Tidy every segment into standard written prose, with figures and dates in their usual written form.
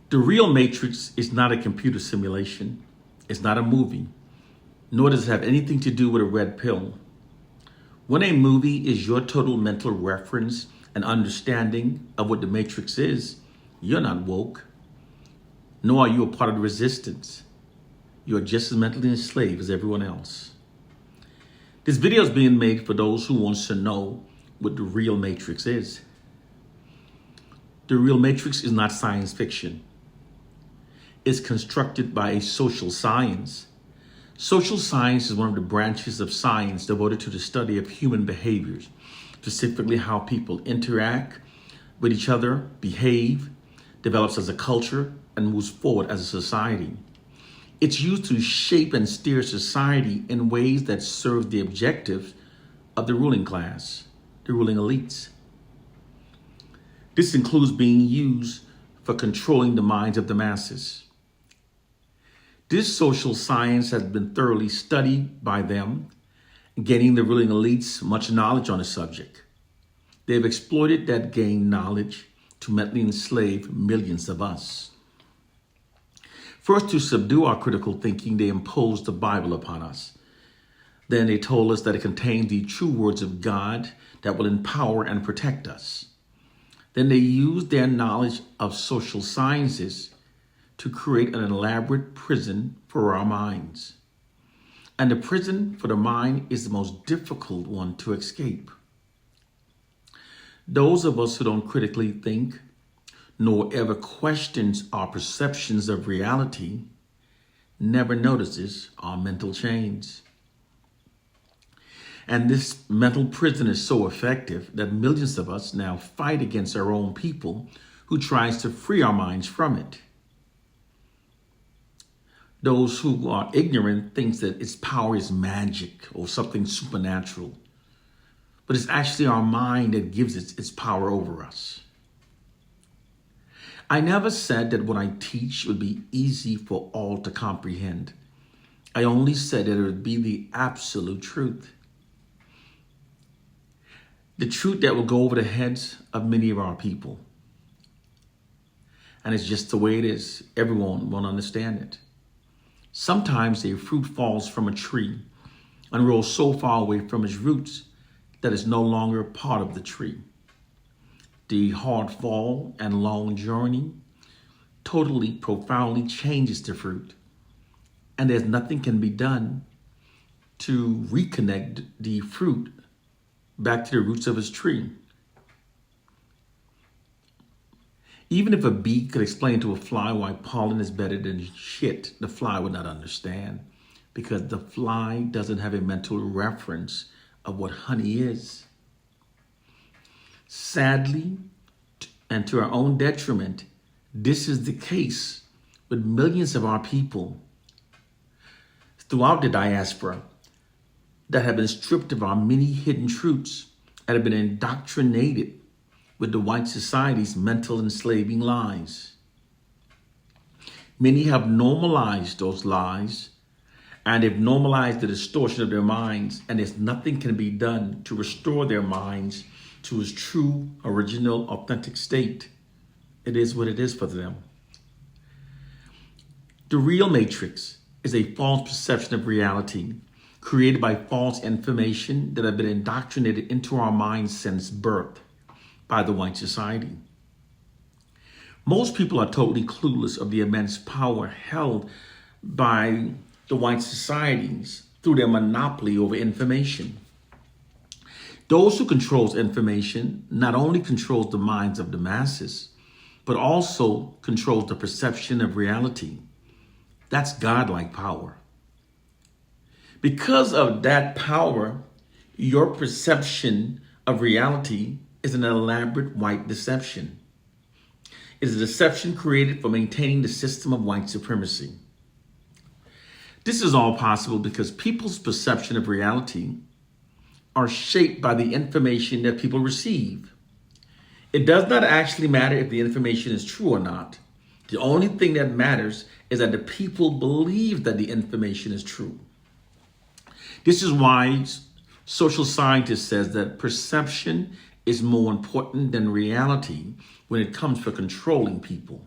The real Matrix is not a computer simulation. It's not a movie, nor does it have anything to do with a red pill. When a movie is your total mental reference and understanding of what the Matrix is, you're not woke, nor are you a part of the resistance. You are just as mentally enslaved as everyone else. This video is being made for those who want to know what the real Matrix is. The real Matrix is not science fiction. It's constructed by a social science. Social science is one of the branches of science devoted to the study of human behaviors, specifically how people interact with each other, behave, develops as a culture, and moves forward as a society. It's used to shape and steer society in ways that serve the objectives of the ruling class, the ruling elites. This includes being used for controlling the minds of the masses. This social science has been thoroughly studied by them, gaining the ruling elites much knowledge on the subject. They've exploited that gained knowledge to mentally enslave millions of us. First, to subdue our critical thinking, they imposed the Bible upon us. Then they told us that it contained the true words of God that will empower and protect us. Then they used their knowledge of social sciences to create an elaborate prison for our minds. And the prison for the mind is the most difficult one to escape. Those of us who don't critically think, nor ever questions our perceptions of reality, never notices our mental chains. And this mental prison is so effective that millions of us now fight against our own people who tries to free our minds from it. Those who are ignorant think that its power is magic or something supernatural, but it's actually our mind that gives it its power over us. I never said that what I teach would be easy for all to comprehend. I only said that it would be the absolute truth. The truth that will go over the heads of many of our people. And it's just the way it is. Everyone won't understand it. Sometimes a fruit falls from a tree and rolls so far away from its roots that it's no longer part of the tree. The hard fall and long journey totally, profoundly changes the fruit. And there's nothing can be done to reconnect the fruit back to the roots of its tree. Even if a bee could explain to a fly why pollen is better than shit, the fly would not understand, because the fly doesn't have a mental reference of what honey is. Sadly, and to our own detriment, this is the case with millions of our people throughout the diaspora that have been stripped of our many hidden truths and have been indoctrinated with the white society's mental enslaving lies. Many have normalized those lies, and they've normalized the distortion of their minds, and there's nothing can be done to restore their minds to its true, original, authentic state. It is what it is for them. The real Matrix is a false perception of reality created by false information that have been indoctrinated into our minds since birth by the white society. Most people are totally clueless of the immense power held by the white societies through their monopoly over information. Those who controls information not only controls the minds of the masses, but also controls the perception of reality. That's godlike power. Because of that power, your perception of reality is an elaborate white deception. It is a deception created for maintaining the system of white supremacy. This is all possible because people's perception of reality are shaped by the information that people receive. It does not actually matter if the information is true or not. The only thing that matters is that the people believe that the information is true. This is why social scientists says that perception is more important than reality when it comes for controlling people.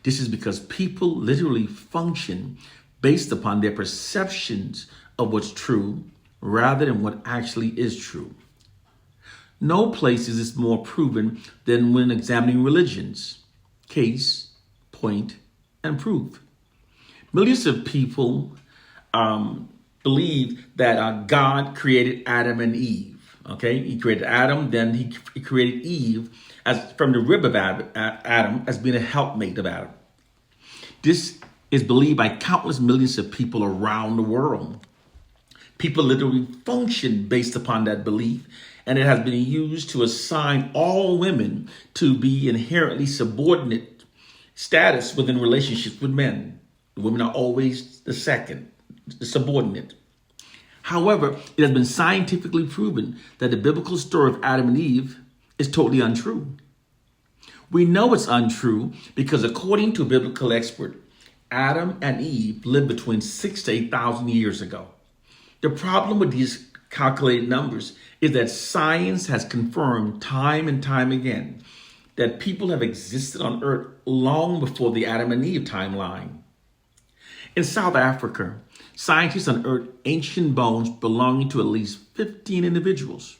This is because people literally function based upon their perceptions of what's true rather than what actually is true. No place is this more proven than when examining religions. Case, point, and proof. Millions of people believe that God created Adam and Eve. Okay, he created Adam, then he created Eve as from the rib of Adam as being a helpmate of Adam. This is believed by countless millions of people around the world. People literally function based upon that belief, and it has been used to assign all women to be inherently subordinate status within relationships with men. The women are always the second, the subordinate. However, it has been scientifically proven that the biblical story of Adam and Eve is totally untrue. We know it's untrue because according to a biblical expert, Adam and Eve lived between 6,000 to 8,000 years ago. The problem with these calculated numbers is that science has confirmed time and time again that people have existed on Earth long before the Adam and Eve timeline. In South Africa, scientists unearthed ancient bones belonging to at least 15 individuals.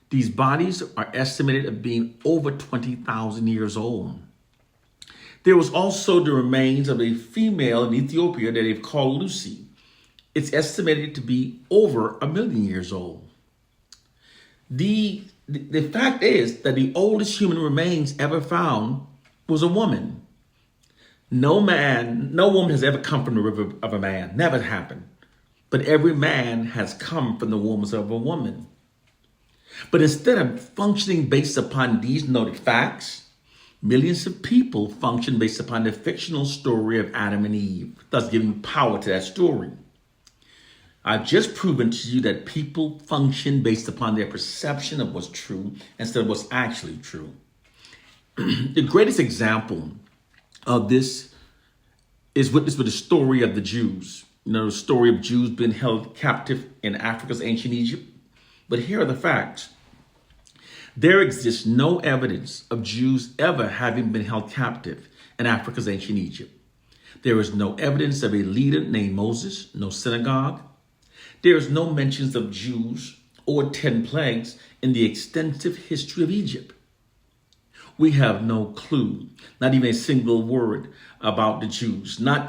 These bodies are estimated at being over 20,000 years old. There was also the remains of a female in Ethiopia that they've called Lucy. It's estimated to be over 1 million years old. The fact is that the oldest human remains ever found was a woman. No woman has ever come from the rib of a man. Never happened. But every man has come from the wombs of a woman. But instead of functioning based upon these noted facts, millions of people function based upon the fictional story of Adam and Eve, thus giving power to that story. I've just proven to you that people function based upon their perception of what's true instead of what's actually true. The greatest example of this is witnessed with the story of the Jews. You know, the story of Jews being held captive in Africa's ancient Egypt. But here are the facts. There exists no evidence of Jews ever having been held captive in Africa's ancient Egypt. There is no evidence of a leader named Moses, no synagogue. There is no mentions of Jews or 10 plagues in the extensive history of Egypt. We have no clue, not even a single word about the Jews, neither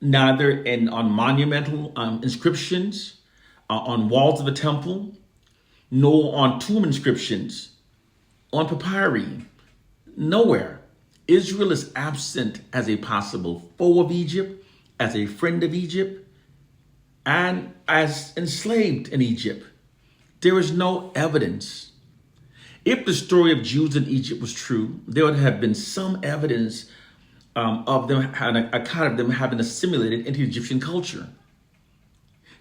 on monumental inscriptions, on walls of a temple, nor on tomb inscriptions, on papyri, nowhere. Israel is absent as a possible foe of Egypt, as a friend of Egypt, and as enslaved in Egypt. There is no evidence. If the story of Jews in Egypt was true, there would have been some evidence of them having assimilated into Egyptian culture.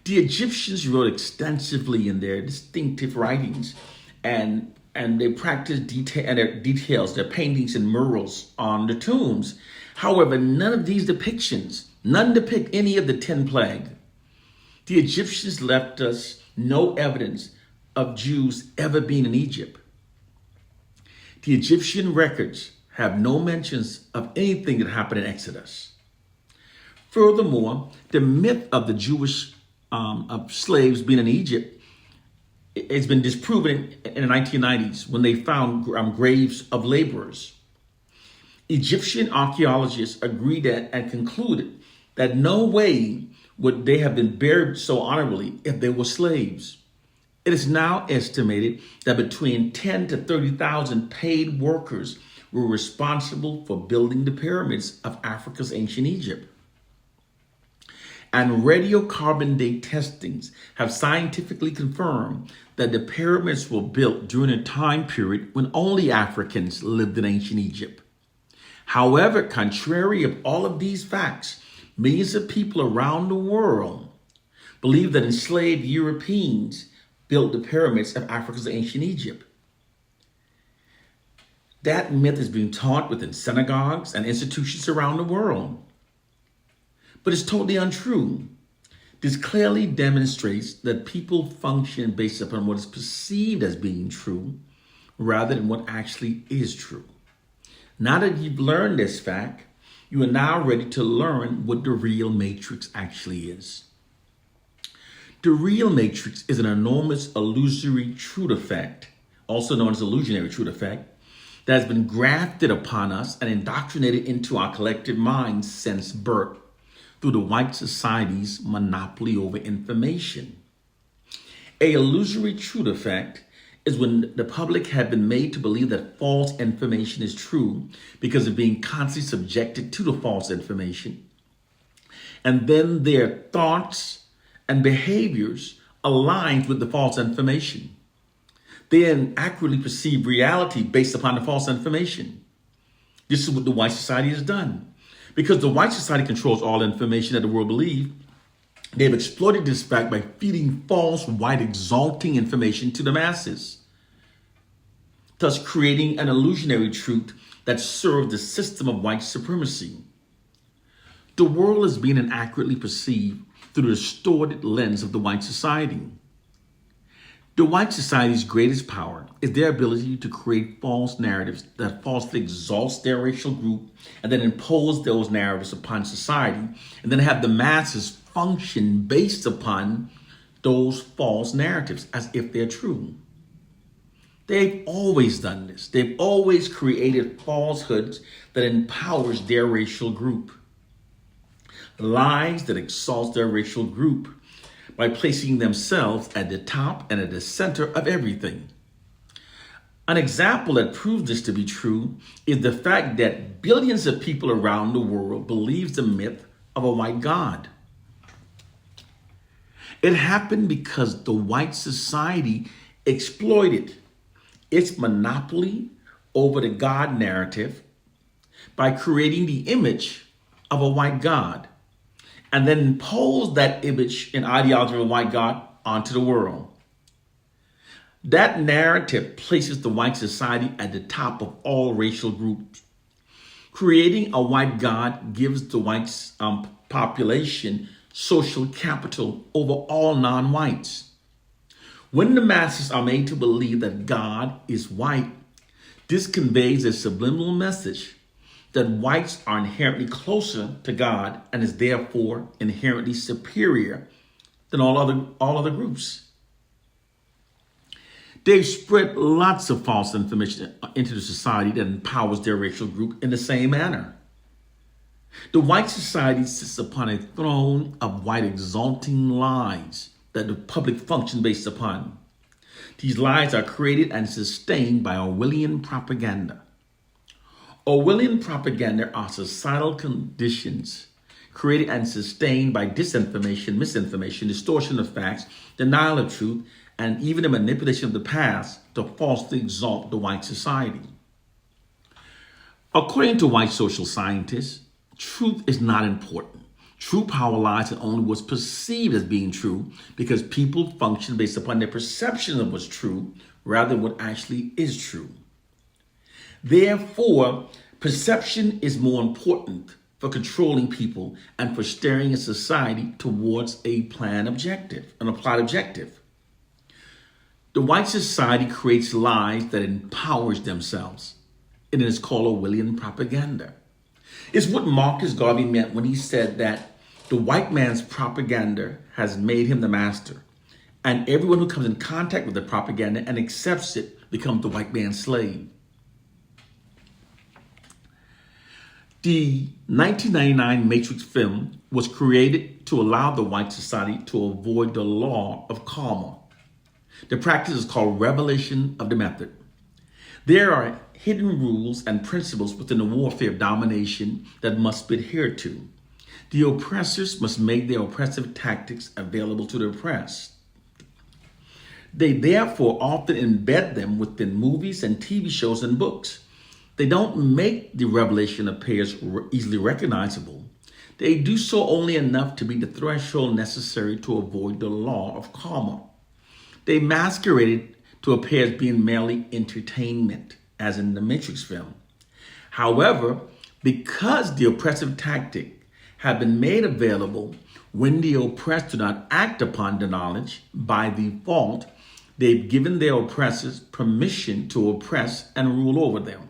The Egyptians wrote extensively in their distinctive writings, and they practiced details, their paintings and murals on the tombs. However, none of these depictions, none depict any of the 10 plagues. The Egyptians left us no evidence of Jews ever being in Egypt. The Egyptian records have no mentions of anything that happened in Exodus. Furthermore, the myth of the Jewish of slaves being in Egypt has been disproven in the 1990s when they found graves of laborers. Egyptian archaeologists agreed and concluded that no way would they have been buried so honorably if they were slaves. It is now estimated that between 10 to 30,000 paid workers were responsible for building the pyramids of Africa's ancient Egypt. And radiocarbon date testings have scientifically confirmed that the pyramids were built during a time period when only Africans lived in ancient Egypt. However, contrary of all of these facts, millions of people around the world believe that enslaved Europeans built the pyramids of Africa's ancient Egypt. That myth is being taught within synagogues and institutions around the world. But it's totally untrue. This clearly demonstrates that people function based upon what is perceived as being true rather than what actually is true. Now that you've learned this fact, you are now ready to learn what the real matrix actually is. The real matrix is an enormous illusory truth effect, also known as illusionary truth effect, that has been grafted upon us and indoctrinated into our collective minds since birth through the white society's monopoly over information. A illusory truth effect is when the public have been made to believe that false information is true because of being constantly subjected to the false information. And then their thoughts and behaviors align with the false information. They then accurately perceive reality based upon the false information. This is what the white society has done. Because the white society controls all information that the world believes, they've exploited this fact by feeding false, white, exalting information to the masses, thus creating an illusionary truth that serves the system of white supremacy. The world is being inaccurately perceived through the distorted lens of the white society. The white society's greatest power is their ability to create false narratives that falsely exalt their racial group and then impose those narratives upon society and then have the masses function based upon those false narratives as if they're true. They've always done this. They've always created falsehoods that empowers their racial group. Lies that exalt their racial group by placing themselves at the top and at the center of everything. An example that proves this to be true is the fact that billions of people around the world believe the myth of a white God. It happened because the white society exploited its monopoly over the God narrative by creating the image of a white God and then impose that image and ideology of a white God onto the world. That narrative places the white society at the top of all racial groups. Creating a white God gives the white population social capital over all non-whites. When the masses are made to believe that God is white, this conveys a subliminal message that whites are inherently closer to God and is therefore inherently superior than all other groups. They've spread lots of false information into the society that empowers their racial group in the same manner. The white society sits upon a throne of white exalting lies that the public function based upon. These lies are created and sustained by Orwellian propaganda. Orwellian propaganda are societal conditions created and sustained by disinformation, misinformation, distortion of facts, denial of truth, and even the manipulation of the past to falsely exalt the white society. According to white social scientists, truth is not important. True power lies in only what's perceived as being true because people function based upon their perception of what's true rather than what actually is true. Therefore, perception is more important for controlling people and for steering a society towards a planned objective, an applied objective. The white society creates lies that empowers themselves. It is called Orwellian propaganda. It's what Marcus Garvey meant when he said that the white man's propaganda has made him the master, and everyone who comes in contact with the propaganda and accepts it becomes the white man's slave. The 1999 Matrix film was created to allow the white society to avoid the law of karma. The practice is called revelation of the method. There are hidden rules and principles within the warfare of domination that must be adhered to. The oppressors must make their oppressive tactics available to the oppressed. They therefore often embed them within movies and TV shows and books. They don't make the revelation appears easily recognizable. They do so only enough to be the threshold necessary to avoid the law of karma. They masquerade it to appear as being merely entertainment, as in the Matrix film. However, because the oppressive tactic have been made available when the oppressed do not act upon the knowledge by default, they've given their oppressors permission to oppress and rule over them.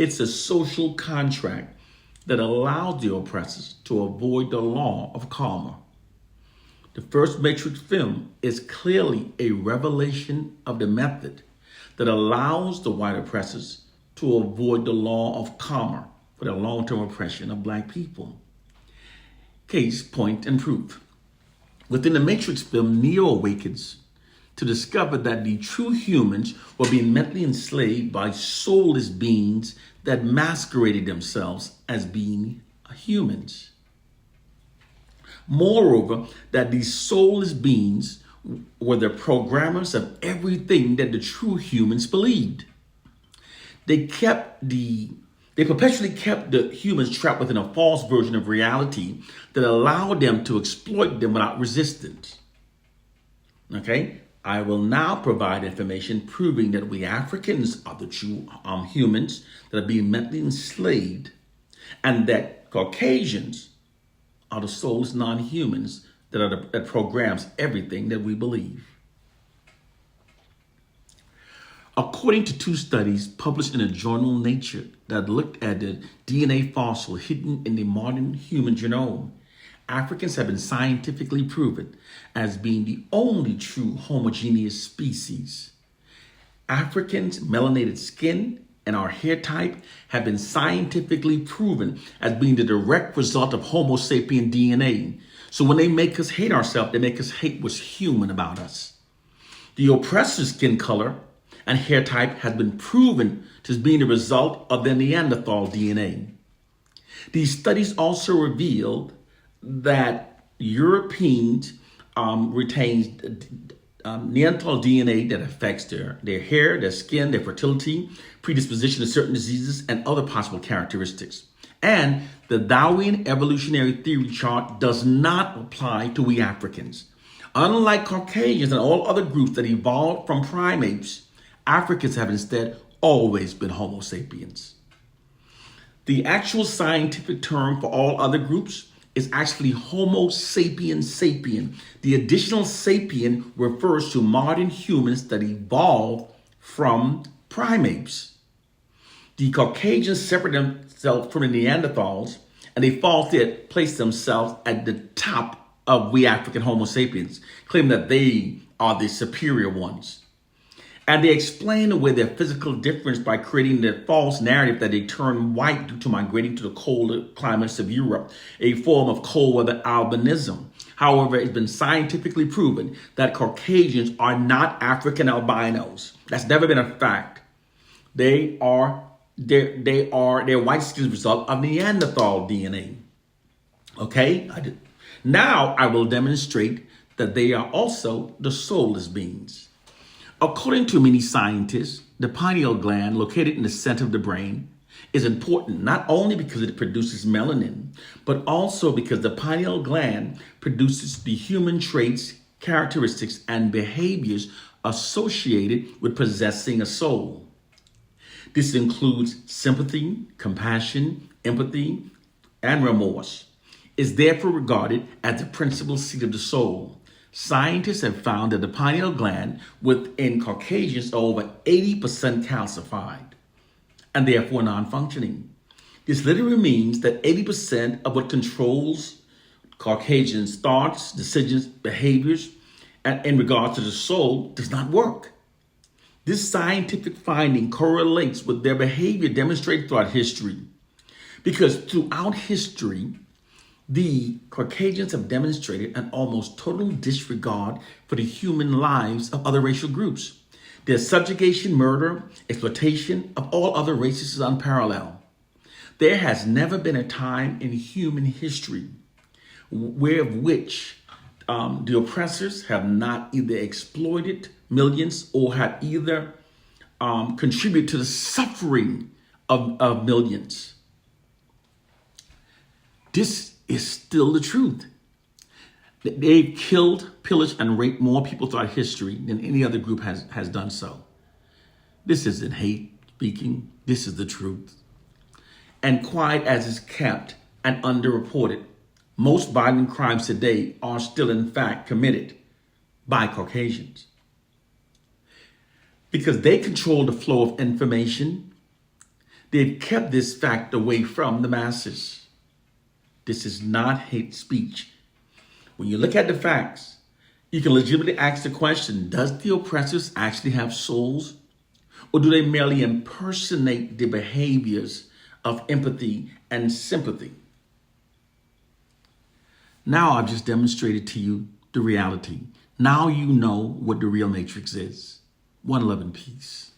It's a social contract that allows the oppressors to avoid the law of karma. The first Matrix film is clearly a revelation of the method that allows the white oppressors to avoid the law of karma for the long-term oppression of black people. Case, point, and proof. Within the Matrix film, Neo awakens to discover that the true humans were being mentally enslaved by soulless beings that masqueraded themselves as being humans. Moreover, that these soulless beings were the programmers of everything that the true humans believed. They perpetually kept the humans trapped within a false version of reality that allowed them to exploit them without resistance. Okay? I will now provide information proving that we Africans are the true humans that are being mentally enslaved, and that Caucasians are the soulless non-humans that programs everything that we believe. According to two studies published in the journal Nature that looked at the DNA fossil hidden in the modern human genome, Africans have been scientifically proven as being the only true homogeneous species. Africans' melanated skin and our hair type have been scientifically proven as being the direct result of Homo sapien DNA. So when they make us hate ourselves, they make us hate what's human about us. The oppressor's skin color and hair type has been proven to being the result of their Neanderthal DNA. These studies also revealed that Europeans retain Neanderthal DNA that affects their hair, their skin, their fertility, predisposition to certain diseases, and other possible characteristics. And the Darwinian evolutionary theory chart does not apply to we Africans. Unlike Caucasians and all other groups that evolved from primates, Africans have instead always been Homo sapiens. The actual scientific term for all other groups is actually Homo sapiens sapien. The additional sapien refers to modern humans that evolved from primates. The Caucasians separate themselves from the Neanderthals, and they falsely place themselves at the top of we African Homo sapiens, claiming that they are the superior ones. And they explain away their physical difference by creating the false narrative that they turn white due to migrating to the colder climates of Europe, a form of cold weather albinism. However, it's been scientifically proven that Caucasians are not African albinos. That's never been a fact. Their white skin is a result of Neanderthal DNA. Okay? Now I will demonstrate that they are also the soulless beings. According to many scientists, the pineal gland located in the center of the brain is important not only because it produces melanin, but also because the pineal gland produces the human traits, characteristics, and behaviors associated with possessing a soul. This includes sympathy, compassion, empathy, and remorse. It's therefore regarded as the principal seat of the soul. Scientists have found that the pineal gland within Caucasians are over 80% calcified and therefore non-functioning. This literally means that 80% of what controls Caucasians' thoughts, decisions, behaviors, and in regards to the soul does not work. This scientific finding correlates with their behavior demonstrated throughout history, because throughout history, the Caucasians have demonstrated an almost total disregard for the human lives of other racial groups. Their subjugation, murder, exploitation of all other races is unparalleled. There has never been a time in human history where the oppressors have not either exploited millions or have either contributed to the suffering of millions. This is still the truth. They've killed, pillaged, and raped more people throughout history than any other group has done so. This isn't hate speaking. This is the truth. And quiet as is kept and underreported, most violent crimes today are still in fact committed by Caucasians. Because they control the flow of information, They've kept this fact away from the masses. This is not hate speech. When you look at the facts, you can legitimately ask the question, does the oppressors actually have souls? Or do they merely impersonate the behaviors of empathy and sympathy? Now I've just demonstrated to you the reality. Now you know what the real matrix is. One love and peace.